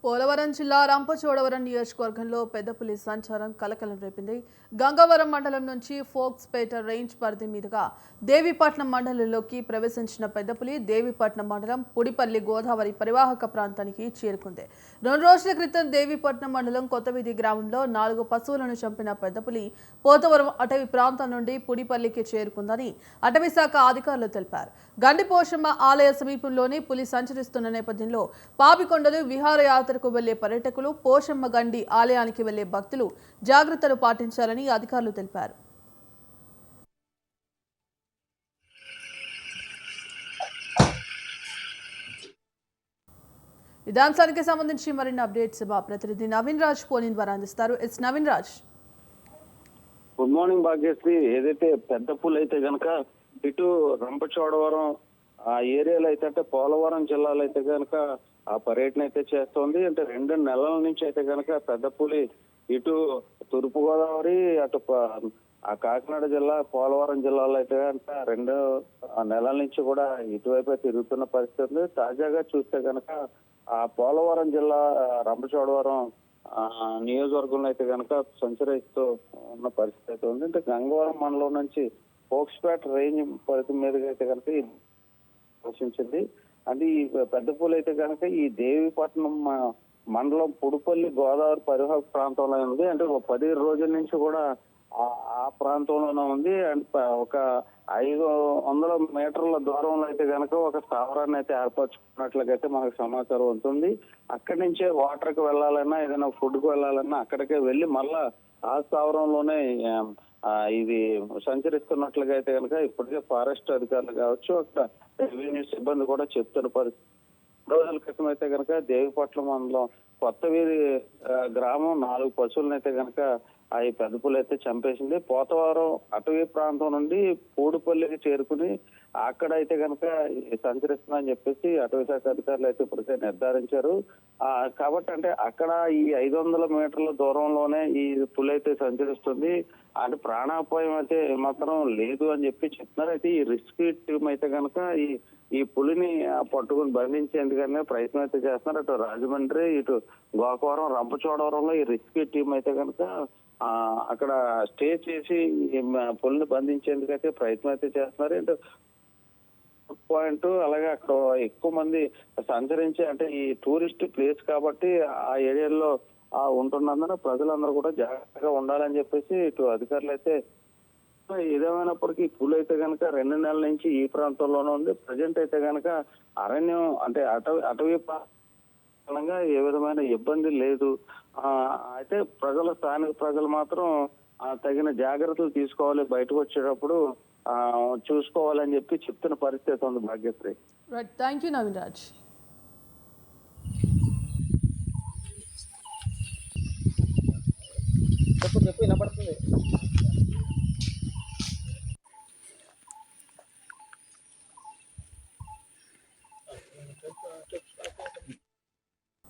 పోలవరం జిల్లా రంపచోడవరం నియోజకవర్గంలో పెద్దపులి సంచారం కలకలం రేపింది. గంగవరం మండలం నుంచి ఫోక్స్పేట రేంజ్ పరిధి మీదుగా దేవీపట్నం మండలంలోకి ప్రవేశించిన పెద్దపులి దేవీపట్నం మండలం పుడిపల్లి గోదావరి పరివాహక ప్రాంతానికి చేరుకుంది. 2 రోజుల క్రితం దేవీపట్నం మండలం కొత్తవీధి గ్రామంలో 4 పశువులను చంపిన పెద్దపులి పోతవరం అటవీ ప్రాంతం నుండి పుడిపల్లికి చేరుకుందని అటవీ శాఖ అధికారులు తెలిపారు. గండిపోషమ్మ ఆలయ సమీపంలోని పులి సంచరిస్తున్న నేపథ్యంలో పాపికొండలు విహారయాత్రకు వెళ్లే పర్యాటకులు పోషమ్మ గండి ఆలయానికి వెళ్లే భక్తులు జాగ్రత్తలు పాటించాలని అధికారులు తెలిపారు. ఇదే అంశానికి సంబంధించి మరిన్ని అప్డేట్స్ మా ప్రతినిధి నవీన్ రాజ్ ఫోన్ ద్వారా అందిస్తారు. It's Naveen Raj. Good morning Bhagyashree. ఏదైతే పెద్ద పులి అయితే గనక ఇటు రంపచోడవరం ఆ ఏరియాలో అయితే అంటే పోలవరం జిల్లాలో అయితే గనక ఆ పర్యటన అయితే చేస్తోంది. అంటే 2 నెలల నుంచి అయితే గనక పెద్ద పులి ఇటు తూర్పు గోదావరి అటు ఆ కాకినాడ జిల్లా పోలవరం జిల్లాలో అయితే కనుక 2 నెలల నుంచి కూడా ఇటువైపు తిరుగుతున్న పరిస్థితి ఉంది. తాజాగా చూస్తే గనక ఆ పోలవరం జిల్లా రంపచోడవరం నియోజకవర్గంలో అయితే కనుక సంచరిస్తూ ఉన్న పరిస్థితి అయితే ఉంది. అంటే గంగవరం మండలం నుంచి ఫోక్స్పేట రేంజ్ పరిధి మీదుగా అయితే కనుక ప్రవేశించింది. అది ఈ పెద్ద పూలు అయితే కనుక ఈ దేవీపట్నం మండలం పుడిపల్లి గోదావరి పరివాహక ప్రాంతంలో ఉంది. అంటే 10 రోజుల నుంచి కూడా ఆ ప్రాంతంలోనే ఉంది. అండ్ ఒక 500 మీటర్ల దూరంలో అయితే కనుక ఒక స్థావరాన్ని అయితే ఏర్పరచుకున్నట్లయితే మనకు సమాచారం ఉంటుంది. అక్కడి నుంచే వాటర్ కి వెళ్ళాలన్నా ఏదైనా ఫుడ్ కు వెళ్ళాలన్నా అక్కడికే వెళ్ళి మళ్ళా ఆ స్థావరంలోనే ఇది సంచరిస్తున్నట్లుగా అయితే కనుక ఇప్పటికే ఫారెస్ట్ అధికారులు కావచ్చు అక్కడ రెవెన్యూ సిబ్బంది కూడా చెప్తున్న పరిస్థితి. 2 రోజుల క్రితం అయితే కనుక దేవిపట్నం మండలం కొత్తవీధి గ్రామం 4 పశువులను అయితే కనుక ఈ పెద్ద పులి అయితే చంపేసింది. పోతవరం అటవీ ప్రాంతం నుండి పూడిపల్లికి చేరుకుని అక్కడ అయితే కనుక సంచరిస్తుందని చెప్పేసి అటవీ శాఖ అధికారులు అయితే ఇప్పటికే నిర్ధారించారు. కాబట్టి అంటే అక్కడ ఈ 500 మీటర్ల దూరంలోనే ఈ పులి అయితే సంచరిస్తుంది. అంటే ప్రాణాపాయం అయితే మాత్రం లేదు అని చెప్పి చెప్తున్నారు. అయితే ఈ రెస్క్యూ టీం అయితే కనుక ఈ పులిని పట్టుకుని బంధించేందుకనే ప్రయత్నం అయితే చేస్తున్నారు. అటు రాజమండ్రి ఇటు గోకవరం రంపచోడవరంలో ఈ రెస్క్యూ టీం అయితే కనుక అక్కడ స్టే చేసి పులిని బంధించేందుకైతే ప్రయత్నం అయితే చేస్తున్నారు. ఇటు పాయింట్ అలాగే అక్కడ ఎక్కువ మంది సంచరించి అంటే ఈ టూరిస్ట్ ప్లేస్ కాబట్టి ఆ ఏరియాలో ఉంటున్నందున ప్రజలందరూ కూడా జాగ్రత్తగా ఉండాలని చెప్పేసి ఇటు అధికారులు అయితే ఏదేమైనప్పటికీ పులి అయితే కనుక 2 నెలల నుంచి ఈ ప్రాంతంలోనే ఉంది. ప్రజెంట్ అయితే కనుక అరణ్యం అంటే అటవీ కారణంగా ఏ విధమైన ఇబ్బంది లేదు. అయితే స్థానిక ప్రజలు మాత్రం తగిన జాగ్రత్తలు తీసుకోవాలి, బయటకు వచ్చేటప్పుడు చూసుకోవాలని చెప్పి చెప్తున్న పరిస్థితి ఉంది భాగ్యశ్రీ. Thank you Naveen Raj. చెప్పు వినపడుతుంది.